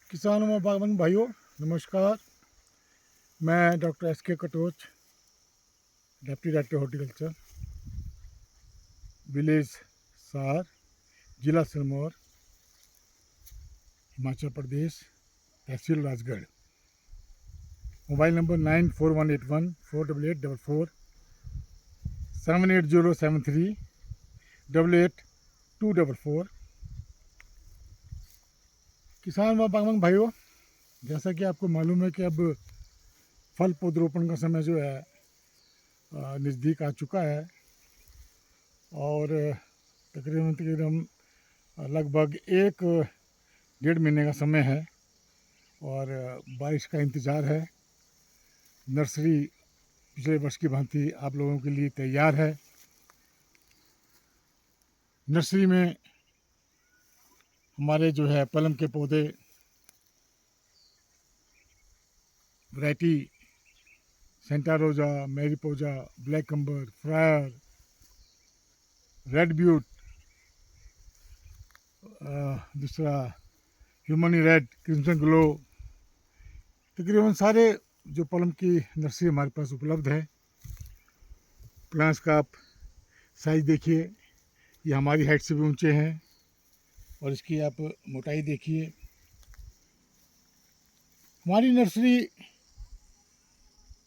किसानों व बागवान भाइयों नमस्कार। मैं doctor S K Katoch, deputy director horticulture, village Sar, जिला सिरमौर, हिमाचल प्रदेश, तहसील राजगढ़। Mobile number 9418148844, 7807388244। किसान व बागवान भाइयों, जैसा कि आपको मालूम है कि अब फल पौधरोपण का समय जो है नज़दीक आ चुका है और तकरीबन लगभग 1-1.5 महीने का समय है और बारिश का इंतज़ार है। नर्सरी पिछले वर्ष की भांति आप लोगों के लिए तैयार है। नर्सरी में हमारे जो है पलम के पौधे वैरायटी सेंटा रोजा, मैरीपोजा, ब्लैक कम्बर, फ्रायर, रेड ब्यूट, दूसरा ह्यूमनी रेड, क्रिम्सन ग्लो, तकरीबन सारे जो पलम की नर्सरी हमारे पास उपलब्ध है। प्लांट्स का आप साइज़ देखिए, ये हमारी हाइट से भी ऊंचे हैं और इसकी आप मोटाई देखिए। हमारी नर्सरी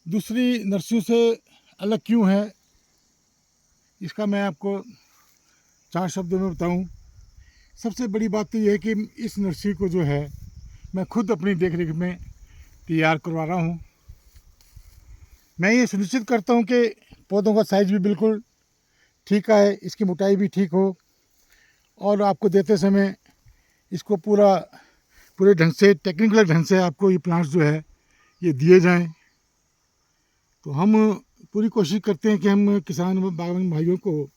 दूसरी नर्सरियों से अलग क्यों है, इसका मैं आपको 4 शब्दों में बताऊं। सबसे बड़ी बात तो ये है कि इस नर्सरी को जो है मैं खुद अपनी देख रेख में तैयार करवा रहा हूँ। मैं ये सुनिश्चित करता हूँ कि पौधों का साइज़ भी बिल्कुल ठीक आए, इसकी मोटाई भी ठीक हो और आपको देते समय इसको पूरे ढंग से, टेक्निकल ढंग से आपको ये प्लांट्स जो है ये दिए जाएं। तो हम पूरी कोशिश करते हैं कि हम किसान बागवान भाइयों को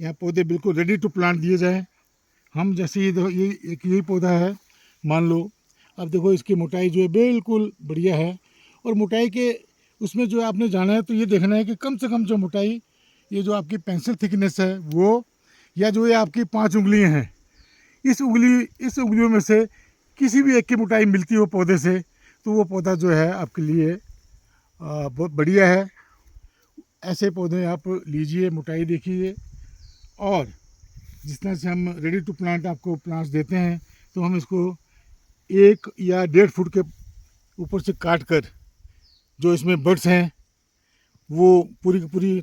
यहाँ पौधे बिल्कुल रेडी टू प्लांट दिए जाए। हम जैसे ये एक यही पौधा है, मान लो, अब देखो इसकी मोटाई जो है बिल्कुल बढ़िया है और मोटाई के उसमें जो आपने जाना है तो ये देखना है कि कम से कम जो मोटाई, ये जो आपकी पेंसिल थिकनेस है वो, या जो ये आपकी 5 उंगलियाँ हैं, इस उंगलियों में से किसी भी एक की मोटाई मिलती हो पौधे से, तो वो पौधा जो है आपके लिए बहुत बढ़िया है। ऐसे पौधे आप लीजिए, मोटाई देखिए, और जिस तरह से हम रेडी टू प्लांट आपको प्लांट्स देते हैं तो हम इसको 1 या 1.5 फुट के ऊपर से काट कर जो इसमें बड्स हैं वो पूरी की पूरी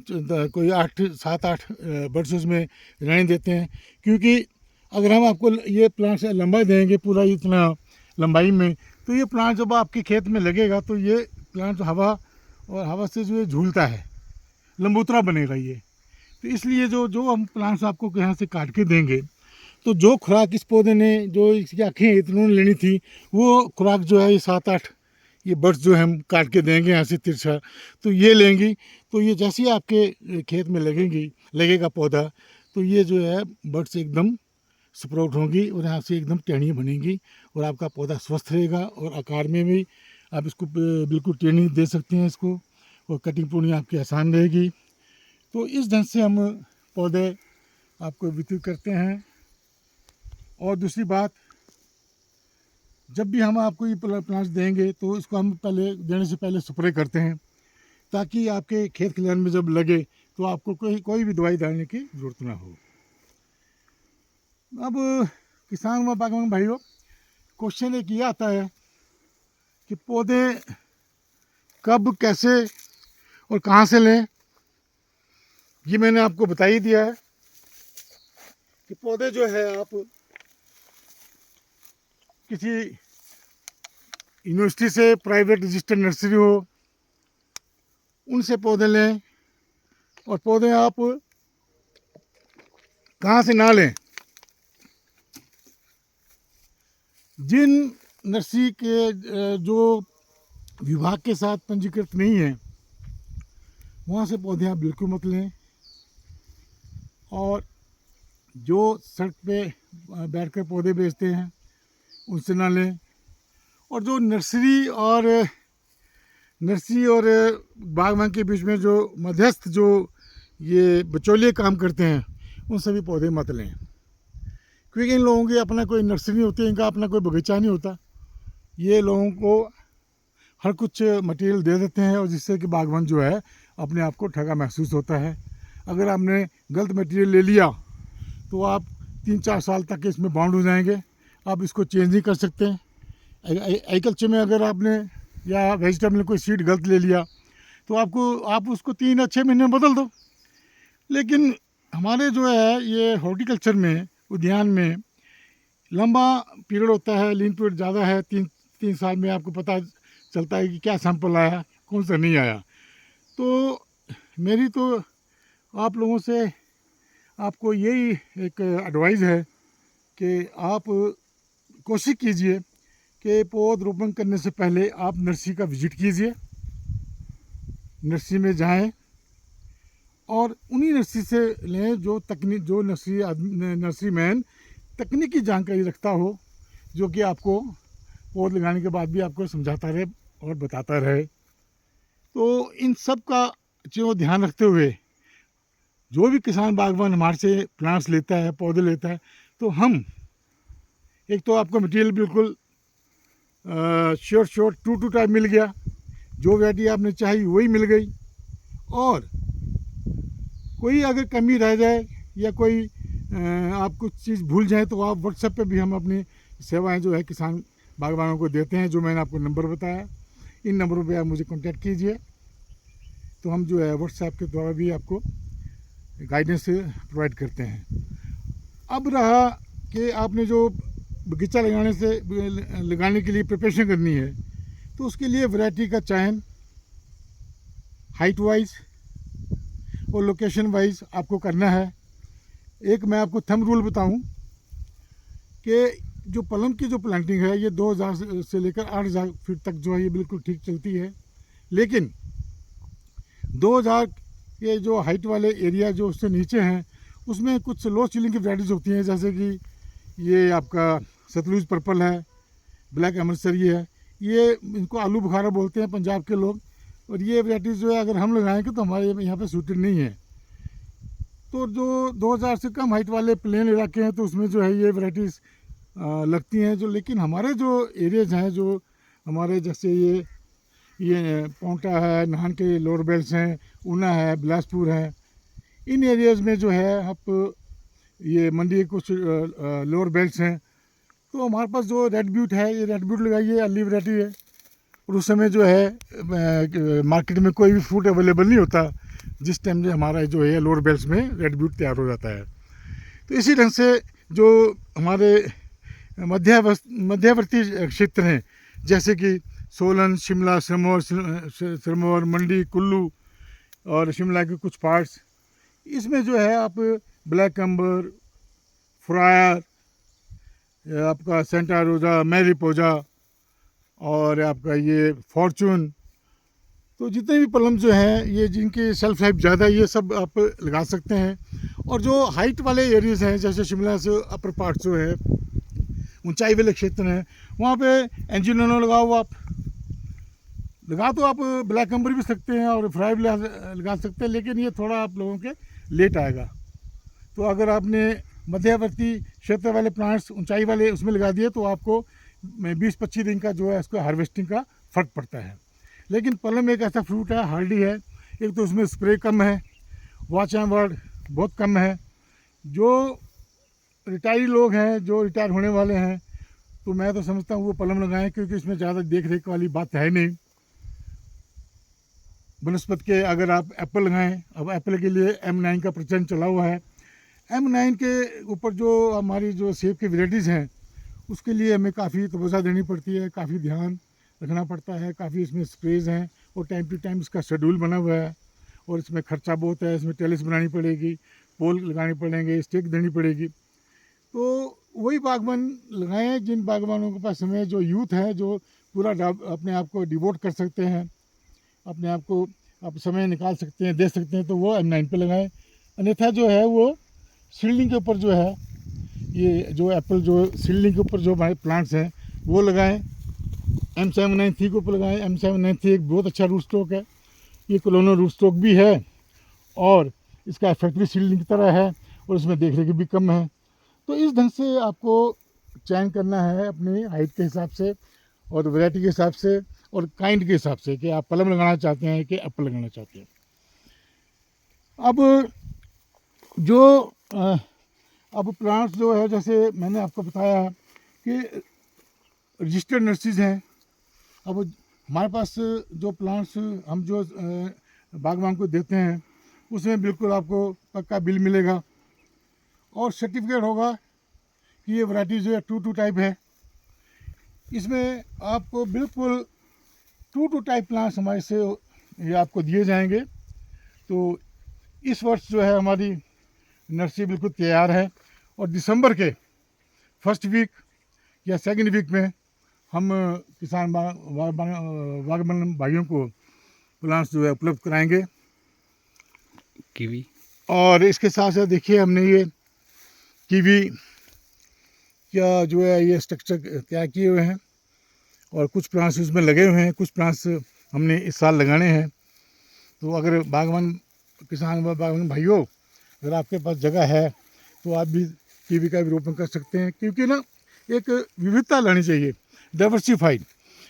कोई 7-8 बड्स उसमें रहने देते हैं। क्योंकि अगर हम आपको ये प्लांट लंबा देंगे पूरा इतना लंबाई में, तो ये प्लांट जब आपके खेत में लगेगा तो ये प्लांट हवा से जो है झूलता है, लंबोतरा बनेगा ये। तो इसलिए जो हम प्लांट्स आपको यहाँ से काट के देंगे, तो जो खुराक इस पौधे ने, जो इसकी आँखें इतनों लेनी थी, वो खुराक जो है ये 7-8 ये बड्स जो हम काट के देंगे यहाँ से तिरछा, तो ये लेंगी। तो ये जैसे ही आपके खेत में लगेगा पौधा, तो ये जो है बड्स एकदम स्प्राउट होंगी और यहाँ से एकदम टहनियाँ बनेंगी और आपका पौधा स्वस्थ रहेगा और आकार में भी आप इसको बिल्कुल टहनी दे सकते हैं इसको, और कटिंग पूर्णी आपकी आसान रहेगी। तो इस ढंग से हम पौधे आपको वितरित करते हैं। और दूसरी बात, जब भी हम आपको ये प्लांट्स देंगे तो इसको हम देने से पहले स्प्रे करते हैं, ताकि आपके खेत खलिहान में जब लगे तो आपको कोई भी दवाई डालने की ज़रूरत ना हो। अब किसान व बागवान भाइयों, क्वेश्चन एक ये आता है कि पौधे कब, कैसे और कहाँ से लें। ये मैंने आपको बता ही दिया है कि पौधे जो है आप किसी यूनिवर्सिटी से, प्राइवेट रजिस्टर्ड नर्सरी हो, उनसे पौधे लें। और पौधे आप कहाँ से ना लें, जिन नर्सरी के जो विभाग के साथ पंजीकृत नहीं है, वहाँ से पौधे आप बिल्कुल मत लें। और जो सड़क पे बैठकर पौधे बेचते हैं उनसे ना लें। और जो नर्सरी और बागवान के बीच में जो मध्यस्थ जो ये बिचौलिए काम करते हैं, उन सभी पौधे मत लें। क्योंकि इन लोगों की अपना कोई नर्सरी नहीं होती, इनका अपना कोई बगीचा नहीं होता। ये लोगों को हर कुछ मटेरियल दे देते हैं और जिससे कि बागवान जो है अपने आप को ठगा महसूस होता है। अगर आपने गलत मटेरियल ले लिया तो आप 3-4 साल तक इसमें बाउंड हो जाएंगे, आप इसको चेंज नहीं कर सकते। एग्रीकल्चर में अगर आपने या वेजिटेबल में कोई सीड गलत ले लिया तो आप उसको 3 या 6 महीने में बदल दो। लेकिन हमारे जो है ये हॉर्टिकल्चर में, उद्यान में लंबा पीरियड होता है, लीन पीरियड ज़्यादा है। 3 साल में आपको पता चलता है कि क्या सैंपल आया, कौन सा नहीं आया। तो मेरी तो आप लोगों से आपको यही एक एडवाइस है कि आप कोशिश कीजिए कि पौधरोपण करने से पहले आप नर्सरी का विज़िट कीजिए, नर्सरी में जाएं और उन्हीं नर्सरी से लें जो नर्सरी मैन तकनीकी जानकारी रखता हो, जो कि आपको पौध लगाने के बाद भी आपको समझाता रहे और बताता रहे। तो इन सब का जो ध्यान रखते हुए जो भी किसान बागवान हमारे से प्लांट्स लेता है, पौधे लेता है, तो हम एक तो आपको मटेरियल बिल्कुल श्योर टू टाइप मिल गया, जो वैरायटी आपने चाहिए वही मिल गई। और कोई अगर कमी रह जाए या कोई आप कुछ चीज़ भूल जाए तो आप व्हाट्सएप पे भी हम अपनी सेवाएं जो है किसान बागवानों को देते हैं, जो मैंने आपको नंबर बताया। इन नंबरों पे आप मुझे कांटेक्ट कीजिए, तो हम जो है व्हाट्सएप के द्वारा भी आपको गाइडेंस प्रोवाइड करते हैं। अब रहा कि आपने जो बगीचा लगाने के लिए प्रिपरेशन करनी है, तो उसके लिए वैरायटी का चयन हाइट वाइज और लोकेशन वाइज आपको करना है। एक मैं आपको थंब रूल बताऊं कि जो पलम की जो प्लांटिंग है ये 2000 से लेकर 8000 फीट तक जो है ये बिल्कुल ठीक चलती है। लेकिन 2000 के जो हाइट वाले एरिया जो उससे नीचे हैं उसमें कुछ लो सीलिंग की वैराइटीज़ होती हैं, जैसे कि ये आपका सतलुज पर्पल है, ब्लैक अमृतसरी है, ये इनको आलू बुखारा बोलते हैं पंजाब के लोग। और ये वैराइटीज़ जो है अगर हम लगाएंगे तो हमारे यहाँ पे सूटेड नहीं है। तो जो 2000 से कम हाइट वाले प्लेन इलाके हैं तो उसमें जो है ये वैराइटीज़ लगती हैं। जो लेकिन हमारे जो एरियाज़ हैं, जो हमारे जैसे ये पोंटा है, नाहन के लोअर बेल्ट्स हैं, ऊना है, बिलासपुर है, इन एरियाज़ में जो है आप ये मंडी के कुछ लोअर बेल्ट्स हैं, तो हमारे पास जो रेड ब्यूट है, ये रेड ब्यूट लगाइए, अर्ली वैरायटी है। और उस समय जो है मार्केट में कोई भी फ्रूट अवेलेबल नहीं होता जिस टाइम जो हमारा जो है लोअर बेल्ट्स में रेड ब्यूट तैयार हो जाता है। तो इसी ढंग से जो हमारे मध्यवर्ती क्षेत्र हैं, जैसे कि सोलन, शिमला, सिरमौर, मंडी, कुल्लू और शिमला के कुछ पार्ट्स, इसमें जो है आप ब्लैक अम्बर, फ्रायर, आपका सेंटा रोज़ा, मैरीपोजा और आपका ये फॉर्चून, तो जितने भी पलम जो हैं ये जिनकी सेल्फ लाइफ ज़्यादा है ये सब आप लगा सकते हैं। और जो हाइट वाले एरियाज़ हैं, जैसे शिमला से अपर पार्ट जो है ऊंचाई वाले क्षेत्र हैं, वहाँ पे एंजिनो लगाओ। आप तो आप ब्लैक अम्बर भी सकते हैं और फ्राई भी लगा सकते हैं, लेकिन ये थोड़ा आप लोगों के लेट आएगा। तो अगर आपने मध्यवर्ती क्षेत्र वाले प्लांट्स ऊंचाई वाले उसमें लगा दिए तो आपको 20-25 दिन का जो है इसको हार्वेस्टिंग का फ़र्क पड़ता है। लेकिन पलम एक ऐसा फ्रूट है, हार्डी है, एक तो उसमें स्प्रे कम है, वॉच एंड वर्ड बहुत कम है। जो रिटायरी लोग हैं, जो रिटायर होने वाले हैं, तो मैं तो समझता हूँ वो पलम लगाएं, क्योंकि इसमें ज़्यादा देख रेख वाली बात है नहीं। बनस्पत के अगर आप एप्पल लगाएं, अब एप्पल के लिए M9 का प्रचलन चला हुआ है। M9 के ऊपर जो हमारी जो सेब की वैराइटीज़ हैं उसके लिए हमें काफ़ी तवज्जो देनी पड़ती है, काफ़ी ध्यान रखना पड़ता है, काफ़ी इसमें स्प्रेज हैं और टाइम टू टाइम इसका शेड्यूल बना हुआ है। और इसमें खर्चा बहुत है, इसमें टेलिस बनानी पड़ेगी, पोल लगाने पड़ेंगे, स्टिक देनी पड़ेगी। तो वही बागवान लगाएं जिन बागवानों के पास समय, जो यूथ है, जो पूरा अपने आप को डिवोट कर सकते हैं, अपने आप को आप समय निकाल सकते हैं, दे सकते हैं, तो वो M9 पे लगाएं। अन्यथा जो है वो सीडलिंग के ऊपर जो है, ये जो एप्पल जो सीडलिंग के ऊपर जो हमारे प्लांट्स हैं वो लगाएं। M793 के ऊपर लगाएं। M793 एक बहुत अच्छा रूट स्टॉक है, ये कॉलोनल रूट स्टॉक भी है और इसका इफेक्ट भी सीडलिंग की तरह है और इसमें देख रेख भी कम है। तो इस ढंग से आपको चयन करना है अपनी हाइट के हिसाब से और वैरायटी के हिसाब से और काइंड के हिसाब से कि आप पलम लगाना चाहते हैं कि एप्पल लगाना चाहते हैं। अब जो अब प्लांट्स जो है, जैसे मैंने आपको बताया कि रजिस्टर्ड नर्सरीज हैं। अब हमारे पास जो प्लांट्स हम जो बागवान को देते हैं उसमें बिल्कुल आपको पक्का बिल मिलेगा और सर्टिफिकेट होगा कि ये वैरायटी जो है टू टाइप है। इसमें आपको बिल्कुल टू टाइप प्लांट्स हमारे से ये आपको दिए जाएंगे। तो इस वर्ष जो है हमारी नर्सरी बिल्कुल तैयार है और दिसंबर के फर्स्ट वीक या सेकंड वीक में हम किसान बागवान भाइयों को प्लांट्स जो है उपलब्ध कराएंगे। कीवी और इसके साथ साथ देखिए हमने ये कीवी क्या जो है ये स्ट्रक्चर तैयार किए हुए हैं और कुछ प्लांट्स इसमें लगे हुए हैं, कुछ प्लांट्स हमने इस साल लगाने हैं। तो अगर बागवान किसान व बागवान भाइयों, अगर आपके पास जगह है तो आप भी कीवी का भी रोपण कर सकते हैं, क्योंकि ना एक विविधता लानी चाहिए, डाइवर्सिफाइड।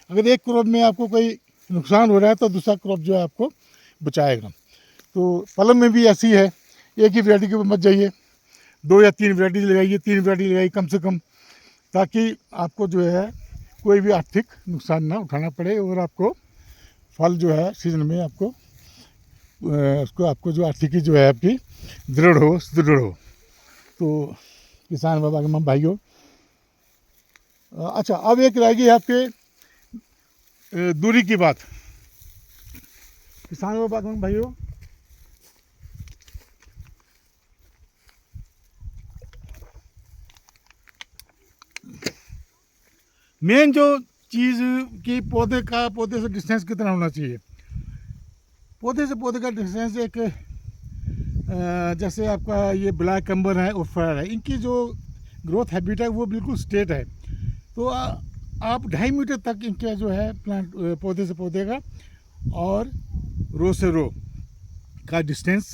अगर एक क्रॉप में आपको कोई नुकसान हो रहा है तो दूसरा क्रॉप जो है आपको बचाएगा। तो पलम में भी ऐसी है, एक ही वैरायटी के ऊपर मत जाइए, 2 या 3 वैरायटी लगाइए, 3 वैरायटी लगाइए कम से कम, ताकि आपको जो है कोई भी आर्थिक नुकसान ना उठाना पड़े और आपको फल जो है सीजन में आपको उसको आपको जो आर्थिकी जो है आपकी दृढ़ हो, सुदृढ़ हो। तो किसान बागवान भाइयों, अच्छा अब एक रहेगी आपके दूरी की बात। किसान बागवान भाइयों, मेन जो चीज़ कि पौधे से डिस्टेंस कितना होना चाहिए। पौधे से पौधे का डिस्टेंस एक जैसे आपका ये ब्लैक कम्बर है और फर है, इनकी जो ग्रोथ हैबिट है वो बिल्कुल स्ट्रेट है। तो आप 2.5 मीटर तक इनका जो है प्लांट पौधे से पौधे का और रो से रो का डिस्टेंस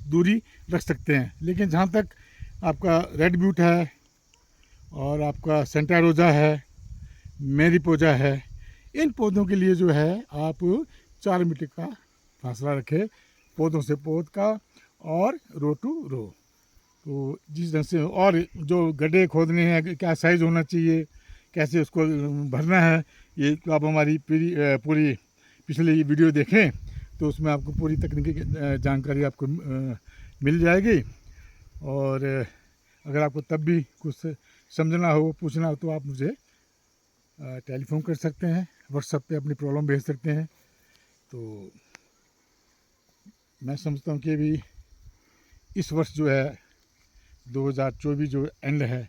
दूरी रख सकते हैं। लेकिन जहाँ तक आपका रेड ब्यूट है और आपका सेंटा रोजा है, मैरीपोजा है, इन पौधों के लिए जो है आप 4 मीटर का फासला रखें पौधों से पौध का और रो टू रो। तो जिस ढंग से, और जो गड्ढे खोदने हैं क्या साइज़ होना चाहिए, कैसे उसको भरना है, ये तो आप हमारी पूरी पिछली वीडियो देखें तो उसमें आपको पूरी तकनीकी जानकारी आपको मिल जाएगी। और अगर आपको तब भी कुछ समझना हो, पूछना हो, तो आप मुझे टेलीफोन कर सकते हैं, व्हाट्सएप पे अपनी प्रॉब्लम भेज सकते हैं। तो मैं समझता हूँ कि भी इस वर्ष जो है 2024 जो एंड है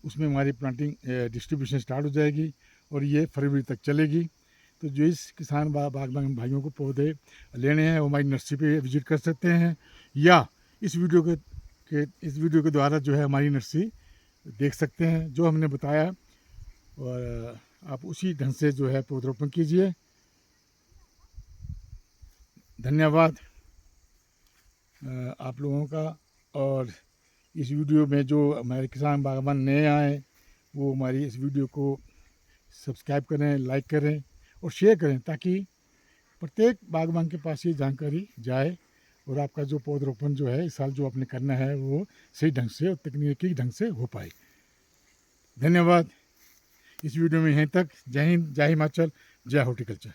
उसमें हमारी प्लांटिंग डिस्ट्रीब्यूशन स्टार्ट हो जाएगी और ये फरवरी तक चलेगी। तो जो इस किसान बागवान भाइयों को पौधे लेने हैं वो हमारी नर्सरी पे विजिट कर सकते हैं, या इस वीडियो के द्वारा जो है हमारी नर्सरी देख सकते हैं जो हमने बताया, और आप उसी ढंग से जो है पौधरोपण कीजिए। धन्यवाद आप लोगों का। और इस वीडियो में जो हमारे किसान बागवान नए आए वो हमारी इस वीडियो को सब्सक्राइब करें, लाइक करें और शेयर करें, ताकि प्रत्येक बागवान के पास ये जानकारी जाए और आपका जो पौधरोपण जो है इस साल जो आपने करना है वो सही ढंग से और तकनीकी ढंग से हो पाए। धन्यवाद। इस वीडियो में यहीं तक। जय हिंद, जय हिमाचल, जय हॉर्टिकल्चर।